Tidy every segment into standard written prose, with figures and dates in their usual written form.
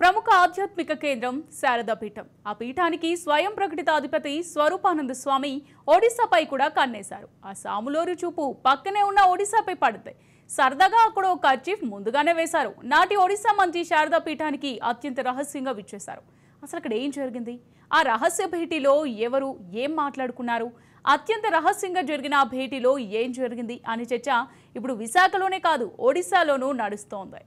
ప్రముఖ ఆధ్యాత్మిక కేంద్రం శారదాపీఠం. ఆ పీఠానికి స్వయం ప్రకటిత అధిపతి స్వరూపానంద స్వామి ఒడిశాపై కూడా కన్నేశారు. ఆ సాములోరు చూపు పక్కనే ఉన్న ఒడిశాపై పడితే సరదాగా అక్కడ ఒక కర్చీఫ్ ముందుగానే వేశారు. నాటి ఒడిశా మంత్రి శారదాపీఠానికి అత్యంత రహస్యంగా విచ్చేశారు. అసలు అక్కడ ఏం జరిగింది? ఆ రహస్య భేటీలో ఎవరు ఏం మాట్లాడుకున్నారు? అత్యంత రహస్యంగా జరిగిన ఆ భేటీలో ఏం జరిగింది అనే చర్చ ఇప్పుడు విశాఖలోనే కాదు ఒడిశాలోనూ నడుస్తోంది.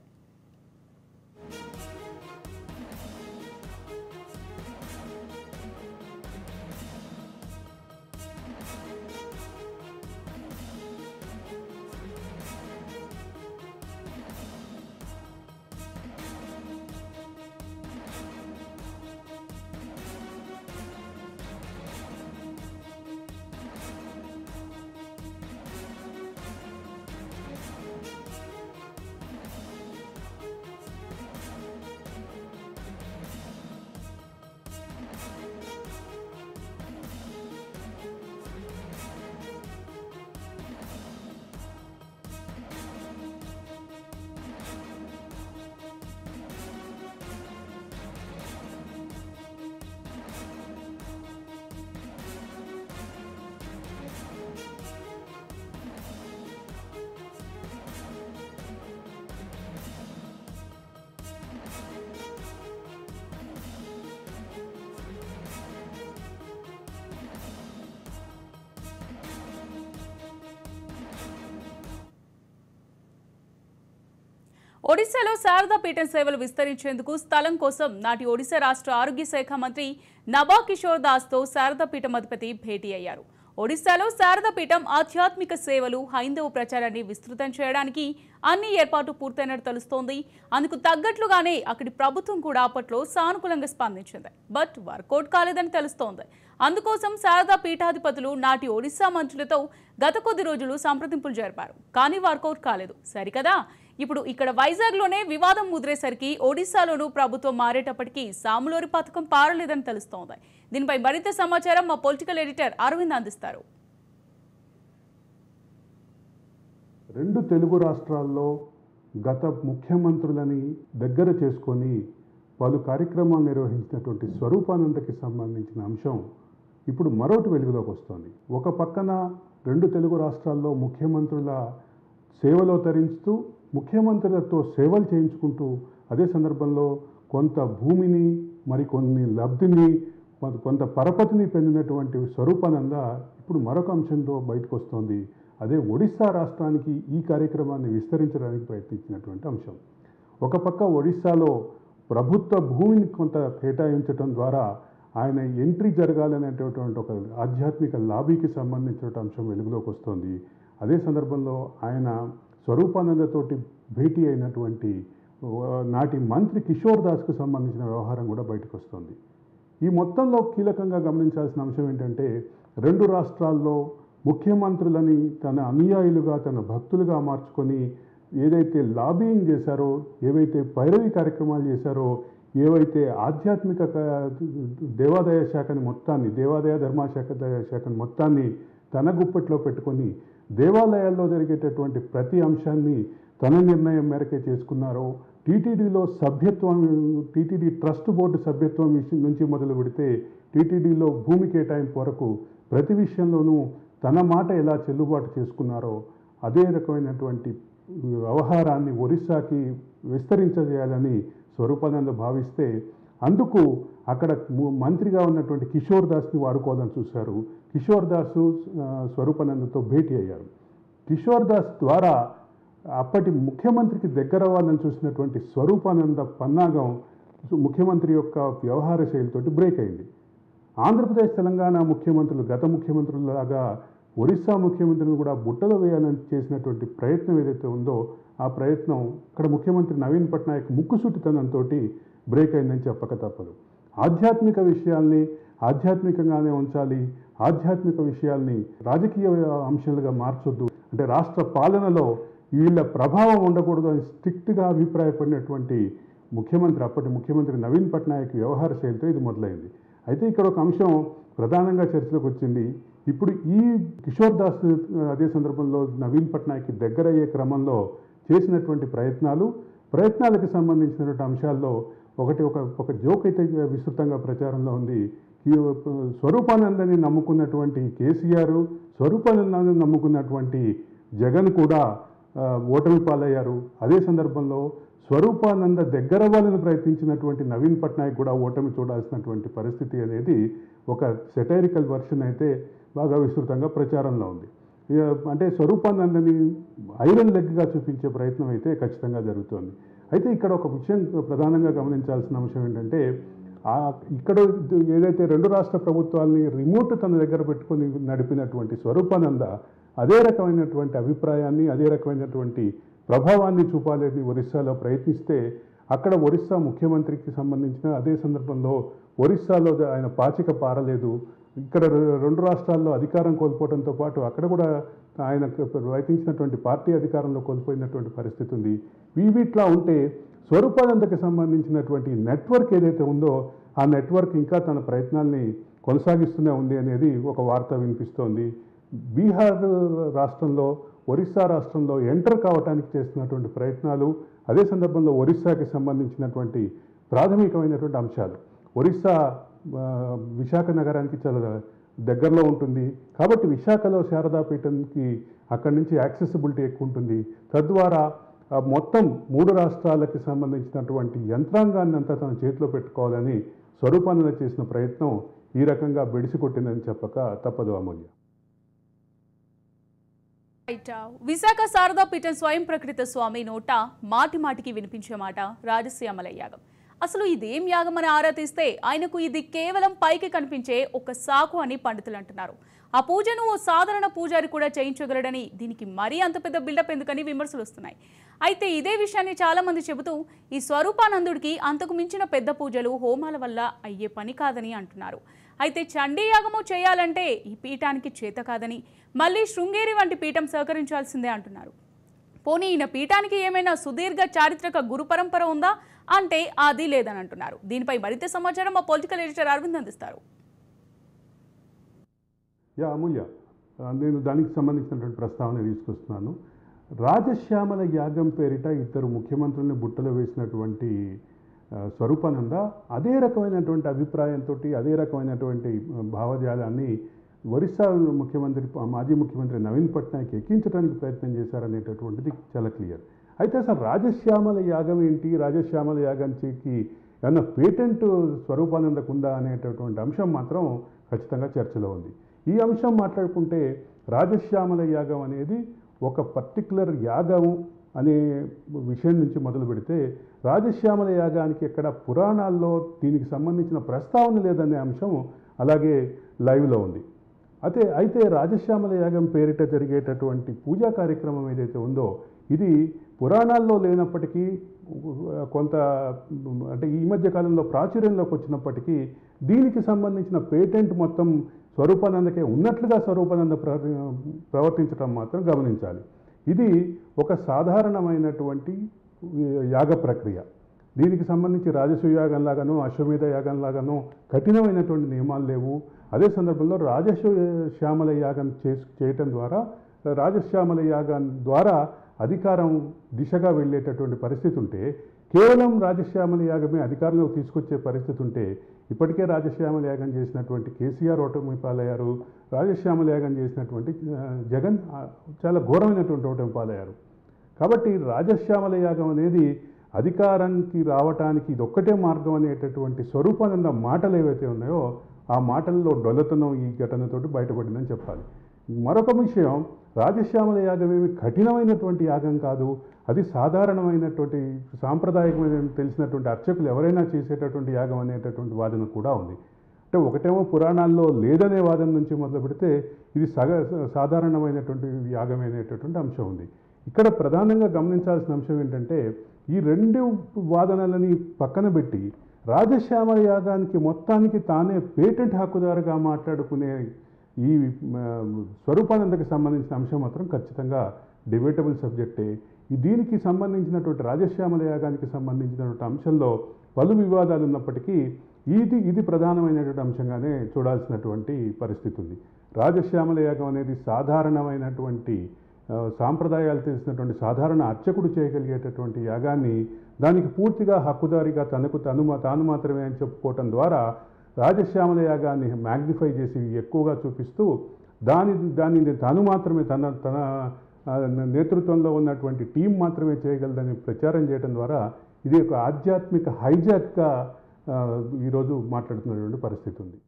ఒడిశాలో శారదాపీఠం సేవలు విస్తరించేందుకు స్థలం కోసం నాటి ఒడిశా రాష్ట్ర ఆరోగ్య శాఖ మంత్రి నభా కిషోర్ దాస్తో శారదాపీఠం అధిపతి భేటీ అయ్యారు. ఒడిశాలో శారదాపీఠం ఆధ్యాత్మిక సేవలు, హైందవ ప్రచారాన్ని విస్తృతం చేయడానికి అన్ని ఏర్పాటు పూర్తయినట్టు తెలుస్తోంది. అందుకు తగ్గట్లుగానే అక్కడి ప్రభుత్వం కూడా అప్పట్లో సానుకూలంగా స్పందించింది. బట్ వర్కౌట్ కాలేదని తెలుస్తోంది. అందుకోసం శారదా పీఠాధిపతులు నాటి ఒడిశా మంత్రులతో గత కొద్ది రోజులు సంప్రదింపులు జరిపారు. కానీ వర్కౌట్ కాలేదు. సరికదా, ఇప్పుడు ఇక్కడ వైజాగ్లోనే వివాదం ముదిరేసరికి ఒడిశాలోనూ ప్రభుత్వం మారేటప్పటికీ సాములోరి పథకం పారలేదని తెలుస్తోంది. దీనిపై మరింత సమాచారం మా పొలిటికల్ ఎడిటర్ అరవింద్ అందిస్తారు. రెండు తెలుగు రాష్ట్రాల్లో గత ముఖ్యమంత్రులని దగ్గర చేసుకొని పలు కార్యక్రమాలు నిర్వహించినటువంటి స్వరూపానందకి సంబంధించిన అంశం ఇప్పుడు మరోటి వెలుగులోకి వస్తోంది. ఒక పక్కన రెండు తెలుగు రాష్ట్రాల్లో ముఖ్యమంత్రుల సేవలో తరించుతూ ముఖ్యమంత్రులతో సేవలు చేయించుకుంటూ అదే సందర్భంలో కొంత భూమిని, మరికొన్ని లబ్ధిని, కొంత పరపతిని పొందినటువంటి స్వరూపానంద ఇప్పుడు మరొక అంశంతో బయటకు వస్తోంది. అదే ఒడిశా రాష్ట్రానికి ఈ కార్యక్రమాన్ని విస్తరించడానికి ప్రయత్నించినటువంటి అంశం. ఒక పక్క ఒడిశాలో ప్రభుత్వ భూమిని కొంత కేటాయించడం ద్వారా ఆయన ఎంట్రీ జరగాలనేటటువంటి ఒక ఆధ్యాత్మిక లాబీకి సంబంధించిన అంశం వెలుగులోకి వస్తుంది. అదే సందర్భంలో ఆయన స్వరూపానందతోటి భేటీ అయినటువంటి నాటి మంత్రి కిషోర్ దాస్కు సంబంధించిన వ్యవహారం కూడా బయటకు వస్తుంది. ఈ మొత్తంలో కీలకంగా గమనించాల్సిన అంశం ఏంటంటే, రెండు రాష్ట్రాల్లో ముఖ్యమంత్రులని తన అనుయాయులుగా, తన భక్తులుగా మార్చుకొని ఏదైతే లాబియింగ్ చేశారో, ఏవైతే పైరవి కార్యక్రమాలు చేశారో, ఏవైతే ఆధ్యాత్మిక దేవాదాయ శాఖని మొత్తాన్ని, దేవాదాయ శాఖని మొత్తాన్ని తన గుప్పట్లో పెట్టుకొని దేవాలయాల్లో జరిగేటటువంటి ప్రతి అంశాన్ని తన నిర్ణయం మేరకే చేసుకున్నారో, టీటీడీలో సభ్యత్వం, టీటీడీ ట్రస్ట్ బోర్డు సభ్యత్వం విషయం నుంచి మొదలు పెడితే టీటీడీలో భూమి కేటాయింపు వరకు ప్రతి విషయంలోనూ తన మాట ఎలా చెల్లుబాటు చేసుకున్నారో అదే రకమైనటువంటి వ్యవహారాన్ని ఒరిస్సాకి విస్తరించజేయాలని స్వరూపానంద భావిస్తే, అందుకు అక్కడ మంత్రిగా ఉన్నటువంటి కిషోర్ దాస్ని వాడుకోవాలని చూశారు. కిషోర్ దాసు స్వరూపానందతో భేటీ అయ్యారు. కిషోర్ దాస్ ద్వారా అప్పటి ముఖ్యమంత్రికి దగ్గర అవ్వాలని చూసినటువంటి స్వరూపానంద పన్నాగం ముఖ్యమంత్రి యొక్క వ్యవహార శైలితోటి బ్రేక్ అయింది. ఆంధ్రప్రదేశ్, తెలంగాణ ముఖ్యమంత్రులు గత ముఖ్యమంత్రులలాగా ఒరిస్సా ముఖ్యమంత్రిని కూడా బుట్టలో వేయాలని చేసినటువంటి ప్రయత్నం ఏదైతే ఉందో ఆ ప్రయత్నం అక్కడ ముఖ్యమంత్రి నవీన్ పట్నాయక్ ముక్కుసూటితనంతో బ్రేక్ అయిందని చెప్పక తప్పదు. ఆధ్యాత్మిక విషయాల్ని ఆధ్యాత్మికంగానే ఉంచాలి, ఆధ్యాత్మిక విషయాల్ని రాజకీయ అంశాలుగా మార్చొద్దు, అంటే రాష్ట్ర పాలనలో వీళ్ళ ప్రభావం ఉండకూడదు అని స్ట్రిక్ట్గా అభిప్రాయపడినటువంటి ముఖ్యమంత్రి, అప్పటి ముఖ్యమంత్రి నవీన్ పట్నాయక్ వ్యవహార శైలితో ఇది మొదలైంది. అయితే ఇక్కడ ఒక అంశం ప్రధానంగా చర్చలోకి వచ్చింది. ఇప్పుడు ఈ కిషోర్ దాస్ అదే సందర్భంలో నవీన్ పట్నాయక్కి దగ్గరయ్యే క్రమంలో చేసినటువంటి ప్రయత్నాలు ప్రయత్నాలకు సంబంధించినటువంటి అంశాల్లో ఒక జోక్ అయితే విస్తృతంగా ప్రచారంలో ఉంది. ఈ స్వరూపానందని నమ్ముకున్నటువంటి కేసీఆర్, స్వరూపానందాన్ని నమ్ముకున్నటువంటి జగన్ కూడా ఓటమి పాలయ్యారు. అదే సందర్భంలో స్వరూపానంద దగ్గర వాళ్ళని ప్రయత్నించినటువంటి నవీన్ పట్నాయక్ కూడా ఓటమి చూడాల్సినటువంటి పరిస్థితి అనేది ఒక సెటైరికల్ వర్షన్ అయితే బాగా విస్తృతంగా ప్రచారంలో ఉంది. అంటే స్వరూపానందని ఐరన్ లెగ్గా చూపించే ప్రయత్నం అయితే ఖచ్చితంగా జరుగుతోంది. అయితే ఇక్కడ ఒక విషయం ప్రధానంగా గమనించాల్సిన అంశం ఏంటంటే, ఇక్కడ ఏదైతే రెండు రాష్ట్ర ప్రభుత్వాల్ని రిమోట్ తన దగ్గర పెట్టుకొని నడిపినటువంటి స్వరూపానంద అదే రకమైనటువంటి అభిప్రాయాన్ని, అదే రకమైనటువంటి ప్రభావాన్ని చూపాలని ఒరిస్సాలో ప్రయత్నిస్తే, అక్కడ ఒరిస్సా ముఖ్యమంత్రికి సంబంధించిన అదే సందర్భంలో ఒరిస్సాలో ఆయన పాచిక పారలేదు. ఇక్కడ రెండు రాష్ట్రాల్లో అధికారం కోల్పోవడంతో పాటు అక్కడ కూడా ఆయన ప్రయత్నించినటువంటి పార్టీ అధికారంలో కోల్పోయినటువంటి పరిస్థితి ఉంది. వీటిలా ఉంటే స్వరూపానందకి సంబంధించినటువంటి నెట్వర్క్ ఏదైతే ఉందో ఆ నెట్వర్క్ ఇంకా తన ప్రయత్నాల్ని కొనసాగిస్తూనే ఉంది అనేది ఒక వార్త వినిపిస్తోంది. బీహార్ రాష్ట్రంలో, ఒరిస్సా రాష్ట్రంలో ఎంటర్ కావడానికి చేస్తున్నటువంటి ప్రయత్నాలు, అదే సందర్భంలో ఒరిస్సాకి సంబంధించినటువంటి ప్రాథమికమైనటువంటి అంశాలు. ఒరిస్సా విశాఖ నగరానికి చాలా దగ్గరలో ఉంటుంది కాబట్టి విశాఖలో శారదాపీఠంకి అక్కడి నుంచి యాక్సెసిబిలిటీ ఎక్కువ ఉంటుంది. తద్వారా మొత్తం 3 రాష్ట్రాలకి సంబంధించినటువంటి యంత్రాంగాన్ని అంతా తన చేతిలో పెట్టుకోవాలని స్వరూపానంద చేసిన ప్రయత్నం ఈ రకంగా బెడిసికొట్టిందని చెప్పక తప్పదు. అమూల్య. విశాఖ శారదాపీఠం స్వయం ప్రకృత స్వామి నోట మాటి మాటికి వినిపించే మాట రాజశ్యామల యాగం. అసలు ఇదేం యాగం అని ఆరా తీస్తే ఆయనకు ఇది కేవలం పైకి కనిపించే ఒక సాకు అని పండితులు అంటున్నారు. ఆ పూజను ఓ సాధారణ పూజారి కూడా చేయించగలడని, దీనికి మరీ అంత పెద్ద బిల్డప్ ఎందుకని విమర్శలు వస్తున్నాయి. అయితే ఇదే విషయాన్ని చాలా మంది చెబుతూ ఈ స్వరూపానందుడికి అంతకు మించిన పెద్ద పూజలు, హోమాల వల్ల అయ్యే పని కాదని అంటున్నారు. అయితే చండీ యాగము చేయాలంటే ఈ పీఠానికి చేత కాదని, మళ్ళీ శృంగేరి వంటి పీఠం సహకరించాల్సిందే అంటున్నారు. పోనీ ఈయన పీఠానికి ఏమైనా సుదీర్ఘ చారిత్రక గురు పరంపర ఉందా అంటే అది లేదని అంటున్నారు. దీనిపై మరింత సమాచారం మా పొలిటికల్ ఎడిటర్ అరవింద్ అందిస్తారు. అమూల్య, నేను దానికి సంబంధించినటువంటి ప్రస్తావన తీసుకొస్తున్నాను. రాజశ్యామల యాగం పేరిట 2 ముఖ్యమంత్రుల్ని బుట్టలో వేసినటువంటి స్వరూపానంద అదే రకమైనటువంటి అభిప్రాయంతో, అదే రకమైనటువంటి భావజాలాన్ని ఒరిస్సా ముఖ్యమంత్రి, మాజీ ముఖ్యమంత్రి నవీన్ పట్నాయక్ ఎక్కించడానికి ప్రయత్నం చేశారనేటటువంటిది చాలా క్లియర్. అయితే అసలు రాజశ్యామల యాగం ఏంటి, రాజశ్యామల యాగానికి ఏమన్నా పేటెంట్ స్వరూపానందకు ఉందా అనేటటువంటి అంశం మాత్రం ఖచ్చితంగా చర్చలో ఉంది. ఈ అంశం మాట్లాడుకుంటే రాజశ్యామల యాగం అనేది ఒక పర్టికులర్ యాగం అనే విషయం నుంచి మొదలు పెడితే, రాజశ్యామల యాగానికి ఎక్కడ పురాణాల్లో దీనికి సంబంధించిన ప్రస్తావన లేదనే అంశం అలాగే లైవ్లో ఉంది. అయితే రాజశ్యామల యాగం పేరిట జరిగేటటువంటి పూజా కార్యక్రమం ఏదైతే ఉందో ఇది పురాణాల్లో లేనప్పటికీ కొంత అంటే ఈ మధ్య కాలంలో ప్రాచుర్యంలోకి వచ్చినప్పటికీ దీనికి సంబంధించిన పేటెంట్ మొత్తం స్వరూపానందకే ఉన్నట్లుగా స్వరూపానంద ప్రవర్తించడం మాత్రం గమనించాలి. ఇది ఒక సాధారణమైనటువంటి యాగ ప్రక్రియ. దీనికి సంబంధించి రాజసూయ యాగంలాగానో, అశ్వమేధ యాగంలాగానో కఠినమైనటువంటి నియమాలు లేవు. అదే సందర్భంలో రాజశ్యామల యాగం చేయటం ద్వారా, రాజశ్యామల యాగం ద్వారా అధికారం దిశగా వెళ్ళేటటువంటి పరిస్థితి ఉంటే, కేవలం రాజశ్యామల యాగమే అధికారంలోకి తీసుకొచ్చే పరిస్థితి ఉంటే, ఇప్పటికే రాజశ్యామల యాగం చేసినటువంటి కేసీఆర్ ఓటమి పాలయ్యారు. రాజశ్యామల యాగం చేసినటువంటి జగన్ చాలా ఘోరమైనటువంటి ఓటమి పాలయ్యారు. కాబట్టి రాజశ్యామల యాగం అనేది అధికారానికి రావటానికి ఇదొక్కటే మార్గం అనేటటువంటి స్వరూపానంద మాటలు ఏవైతే ఉన్నాయో ఆ మాటల్లో డొల్లతనం ఈ ఘటనతోటి బయటపడిందని చెప్పాలి. మరొక విషయం, రాజశ్యామల యాగం ఏమి కఠినమైనటువంటి యాగం కాదు, అది సాధారణమైనటువంటి సాంప్రదాయకమైన తెలిసినటువంటి అర్చకులు ఎవరైనా చేసేటటువంటి యాగం అనేటటువంటి వాదన కూడా ఉంది. అంటే ఒకటేమో పురాణాల్లో లేదనే వాదన నుంచి మొదలు పెడితే ఇది సాధారణమైనటువంటి యాగం అనేటటువంటి అంశం ఉంది. ఇక్కడ ప్రధానంగా గమనించాల్సిన అంశం ఏంటంటే, ఈ 2 వాదనలని పక్కన పెట్టి రాజశ్యామల యాగానికి మొత్తానికి తానే పేటెంట్ హక్కుదారుగా మాట్లాడుకునే ఈ స్వరూపానందకి సంబంధించిన అంశం మాత్రం ఖచ్చితంగా డిబేటబుల్ సబ్జెక్టే. దీనికి సంబంధించినటువంటి రాజశ్యామల యాగానికి సంబంధించినటువంటి అంశంలో పలు వివాదాలు ఉన్నప్పటికీ ఇది ప్రధానమైనటువంటి అంశంగానే చూడాల్సినటువంటి పరిస్థితి ఉంది. రాజశ్యామల యాగం అనేది సాధారణమైనటువంటి సాంప్రదాయాలు తెలిసినటువంటి సాధారణ అర్చకుడు చేయగలిగేటటువంటి యాగాన్ని దానికి పూర్తిగా హక్కుదారిగా తాను మాత్రమే అని చెప్పుకోవటం ద్వారా రాజశ్యామల యాగాన్ని మ్యాగ్నిఫై చేసి ఎక్కువగా చూపిస్తూ దానిని తాను మాత్రమే తన నేతృత్వంలో ఉన్నటువంటి టీం మాత్రమే చేయగలదని ప్రచారం చేయడం ద్వారా ఇది ఒక ఆధ్యాత్మిక హైజాక్గా ఈరోజు మాట్లాడుతున్నటువంటి పరిస్థితి ఉంది.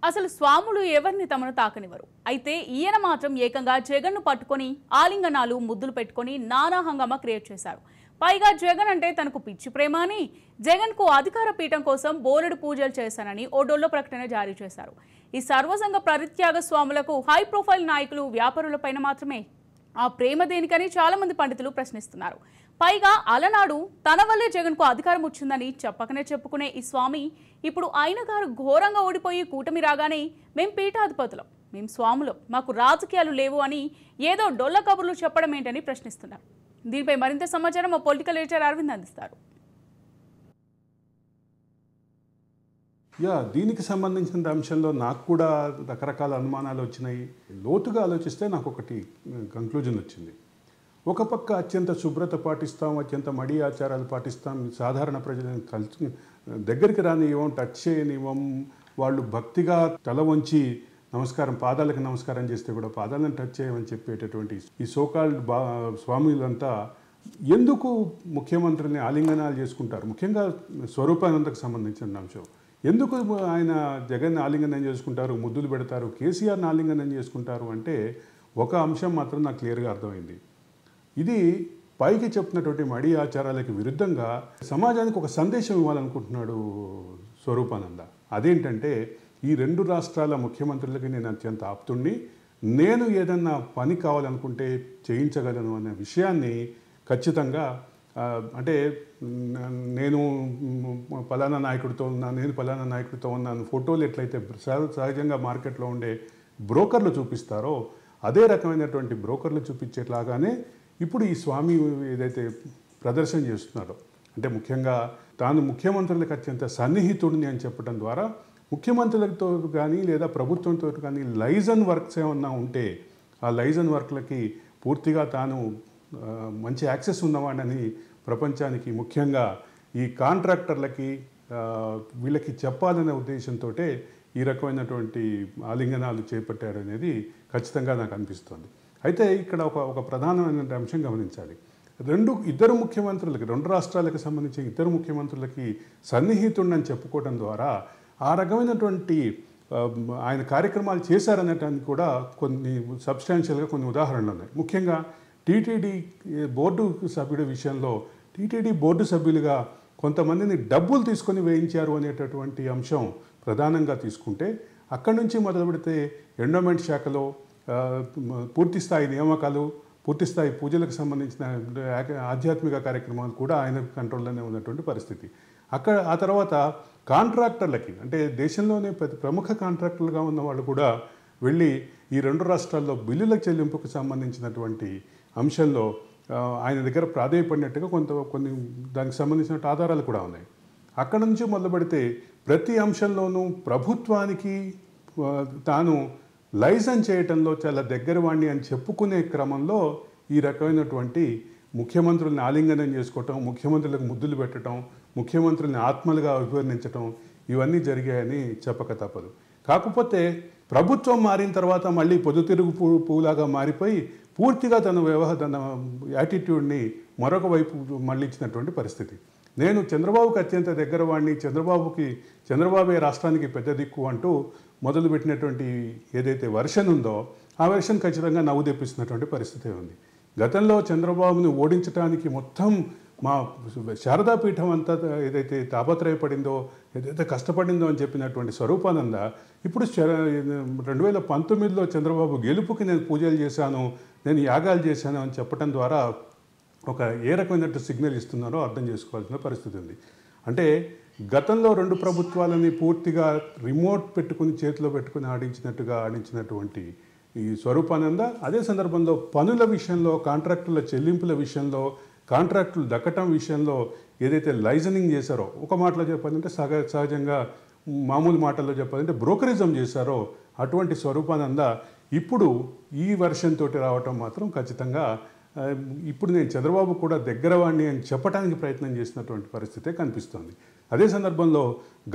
అసలు స్వాములు ఎవరిని తమను తాకనివ్వరు. అయితే ఈయన మాత్రం ఏకంగా జగన్ను పట్టుకొని ఆలింగనాలు ముద్దులు పెట్టుకొని నానా హంగామా క్రియేట్ చేశారు. పైగా జగన్ అంటే తనకు పిచ్చి ప్రేమ అని, జగన్కు అధికార పీఠం కోసం బోలెడు పూజలు చేశానని ఓ డొల్లో ప్రకటన జారీ చేశారు. ఈ సర్వసంగ పరిత్యాగ స్వాములకు హై ప్రొఫైల్ నాయకులు వ్యాపారులపైన మాత్రమే ఆ ప్రేమ దేనికని చాలా మంది పండితులు ప్రశ్నిస్తున్నారు. పైగా అలనాడు తన వల్లే జగన్కు అధికారం వచ్చిందని చెప్పకనే చెప్పుకునే ఈ స్వామి ఇప్పుడు ఆయన గారు ఘోరంగా ఓడిపోయి కూటమి రాగానే మేం పీఠాధిపతులం, మేం స్వాములం, మాకు రాజకీయాలు లేవు అని ఏదో డొల్ల కబుర్లు చెప్పడం ఏంటని ప్రశ్నిస్తున్నారు. దీనిపై మరింత సమాచారం మా పొలిటికల్ ఎడిటర్ అరవింద్ అందిస్తారు. దీనికి సంబంధించిన అంశంలో నాకు కూడా రకరకాల అనుమానాలు వచ్చినాయి. లోతుగా ఆలోచిస్తే నాకు ఒకటి కంక్లూజన్ వచ్చింది. ఒక పక్క అత్యంత శుభ్రత పాటిస్తాం, అత్యంత మడి ఆచారాలు పాటిస్తాం, సాధారణ ప్రజలను కలిసి దగ్గరికి రానివ్వం, టచ్ చేయనివ్వం, వాళ్ళు భక్తిగా తల వంచి పాదాలకు నమస్కారం చేస్తే కూడా పాదాలను టచ్ చేయమని చెప్పేటటువంటి ఈ సోకాల్డ్ స్వాములంతా ఎందుకు ముఖ్యమంత్రిని ఆలింగనాలు చేసుకుంటారు? ముఖ్యంగా స్వరూపానందకు సంబంధించిన అంశం. ఎందుకు ఆయన జగన్ ఆలింగనం చేసుకుంటారు, ముద్దులు పెడతారు, కేసీఆర్ని ఆలింగనం చేసుకుంటారు అంటే ఒక అంశం మాత్రం నాకు క్లియర్గా అర్థమైంది. ఇది పైకి చెప్పినటువంటి మడి ఆచారాలకు విరుద్ధంగా సమాజానికి ఒక సందేశం ఇవ్వాలనుకుంటున్నాడు స్వరూపానంద. అదేంటంటే ఈ రెండు రాష్ట్రాల ముఖ్యమంత్రులకి నేను అత్యంత ఆప్తుణ్ణి, నేను ఏదన్నా పని కావాలనుకుంటే చేయించగలను అనే విషయాన్ని ఖచ్చితంగా అంటే నేను పలానా నాయకుడితో ఉన్నాను ఫోటోలు ఎట్లయితే సహజంగా మార్కెట్లో ఉండే బ్రోకర్లు చూపిస్తారో అదే రకమైనటువంటి బ్రోకర్లు చూపించేట్లాగానే ఇప్పుడు ఈ స్వామి ఏదైతే ప్రదర్శన చేస్తున్నారో, అంటే ముఖ్యంగా తాను ముఖ్యమంత్రులకు అత్యంత సన్నిహితుడిని అని చెప్పడం ద్వారా ముఖ్యమంత్రులతో కానీ లేదా ప్రభుత్వంతో కానీ లైజన్ వర్క్స్ ఏమన్నా ఉంటే ఆ లైజన్ వర్క్లకి పూర్తిగా తాను మంచి యాక్సెస్ ఉన్నవాడని ప్రపంచానికి, ముఖ్యంగా ఈ కాంట్రాక్టర్లకి వీళ్ళకి చెప్పాలనే ఉద్దేశంతో ఈ రకమైనటువంటి ఆలింగనాలు చేపట్టారనేది ఖచ్చితంగా నాకు అనిపిస్తుంది. అయితే ఇక్కడ ఒక ప్రధానమైన అంశం గమనించాలి. ఇద్దరు ముఖ్యమంత్రులకి, రెండు రాష్ట్రాలకు సంబంధించిన ఇద్దరు ముఖ్యమంత్రులకి సన్నిహితుడని చెప్పుకోవడం ద్వారా ఆ రకమైనటువంటి ఆయన కార్యక్రమాలు చేశారనటానికి కూడా కొన్ని సబ్స్టాన్షియల్గా కొన్ని ఉదాహరణలు ఉన్నాయి. ముఖ్యంగా టీటీడీ బోర్డు సభ్యుడి విషయంలో టీటీడీ బోర్డు సభ్యులుగా కొంతమందిని డబ్బులు తీసుకొని వేయించారు అనేటటువంటి అంశం ప్రధానంగా తీసుకుంటే, అక్కడి నుంచి మొదలు పెడితే ఎండోమెంట్ శాఖలో పూర్తిస్థాయి నియామకాలు, పూర్తిస్థాయి పూజలకు సంబంధించిన ఆధ్యాత్మిక కార్యక్రమాలు కూడా ఆయన కంట్రోల్లోనే ఉన్నటువంటి పరిస్థితి. ఆ తర్వాత కాంట్రాక్టర్లకి, అంటే దేశంలోనే ప్రముఖ కాంట్రాక్టర్లుగా ఉన్న వాళ్ళు కూడా వెళ్ళి ఈ రెండు రాష్ట్రాల్లో బిల్లుల చెల్లింపుకు సంబంధించినటువంటి అంశంలో ఆయన దగ్గర ప్రాధేయపడినట్టుగా కొన్ని దానికి సంబంధించిన ఆధారాలు కూడా ఉన్నాయి. అక్కడ నుంచి మొదలు పెడితే ప్రతి అంశంలోనూ ప్రభుత్వానికి తాను లైసెన్స్ చేయటంలో చాలా దగ్గరవాణ్ణి అని చెప్పుకునే క్రమంలో ఈ రకమైనటువంటి ముఖ్యమంత్రుల్ని ఆలింగనం చేసుకోవటం, ముఖ్యమంత్రులకు ముద్దులు పెట్టడం, ముఖ్యమంత్రుల్ని ఆత్మలుగా అభివర్ణించటం, ఇవన్నీ జరిగాయని చెప్పక తప్పదు. కాకపోతే ప్రభుత్వం మారిన తర్వాత మళ్ళీ పొద్దుతిరుగు పువ్వులాగా మారిపోయి పూర్తిగా తన యాటిట్యూడ్ని మరొక వైపు మళ్ళించినటువంటి పరిస్థితి. నేను చంద్రబాబుకి అత్యంత దగ్గర వాడిని, చంద్రబాబే రాష్ట్రానికి పెద్ద దిక్కు అంటూ మొదలుపెట్టినటువంటి ఏదైతే వెర్షన్ ఉందో ఆ వెర్షన్ ఖచ్చితంగా నవ్వు తెప్పిస్తున్నటువంటి పరిస్థితి ఉంది. గతంలో చంద్రబాబును ఓడించడానికి మొత్తం మా శారదాపీఠం అంతా ఏదైతే తాపత్రయపడిందో, ఏదైతే కష్టపడిందో అని చెప్పినటువంటి స్వరూపానంద ఇప్పుడు 2019లో చంద్రబాబు గెలుపుకి నేను పూజలు చేశాను, నేను యాగాలు చేశాను అని చెప్పడం ద్వారా ఒక ఏ రకమైనట్టు సిగ్నల్ ఇస్తున్నారో అర్థం చేసుకోవాల్సిన పరిస్థితి ఉంది. అంటే గతంలో రెండు ప్రభుత్వాలని పూర్తిగా రిమోట్ పెట్టుకుని చేతిలో పెట్టుకుని ఆడించినటువంటి ఈ స్వరూపానంద అదే సందర్భంలో పనుల విషయంలో, కాంట్రాక్టుల చెల్లింపుల విషయంలో, కాంట్రాక్టులు దక్కటం విషయంలో ఏదైతే లైజనింగ్ చేశారో, ఒక మాటలో చెప్పాలంటే సహజంగా మామూలు మాటల్లో చెప్పాలంటే బ్రోకరిజం చేశారో, అటువంటి స్వరూపానంద ఇప్పుడు ఈ వెర్షన్ తోటి రావటం మాత్రం ఖచ్చితంగా ఇప్పుడు నేను చంద్రబాబు కూడా దగ్గరవాణ్ణి అని చెప్పడానికి ప్రయత్నం చేసినటువంటి పరిస్థితే కనిపిస్తోంది. అదే సందర్భంలో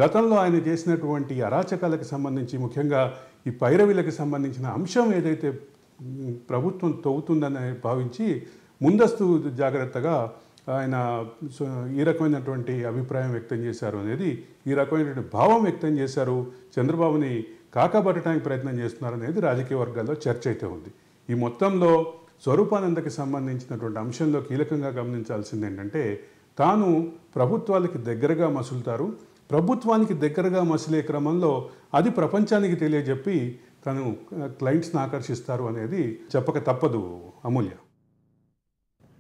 గతంలో ఆయన చేసినటువంటి అరాచకాలకు సంబంధించి, ముఖ్యంగా ఈ పైరవీలకు సంబంధించిన అంశం ఏదైతే ప్రభుత్వం తవ్వుతుందని భావించి ముందస్తు జాగ్రత్తగా ఆయన ఈ రకమైనటువంటి అభిప్రాయం వ్యక్తం చేశారు అనేది, ఈ రకమైనటువంటి భావం వ్యక్తం చేశారు, చంద్రబాబుని కాకబట్టడానికి ప్రయత్నం చేస్తున్నారు అనేది రాజకీయ వర్గాల్లో చర్చ అయితే ఉంది. ఈ మొత్తంలో స్వరూపానందకి సంబంధించినటువంటి అంశంలో కీలకంగా గమనించాల్సింది ఏంటంటే, తాను ప్రభుత్వాలకి దగ్గరగా మసులుతారు, ప్రభుత్వానికి దగ్గరగా మసిలే క్రమంలో అది ప్రపంచానికి తెలియజెప్పి తను క్లయింట్స్ని ఆకర్షిస్తారు అనేది చెప్పక తప్పదు అమూల్య.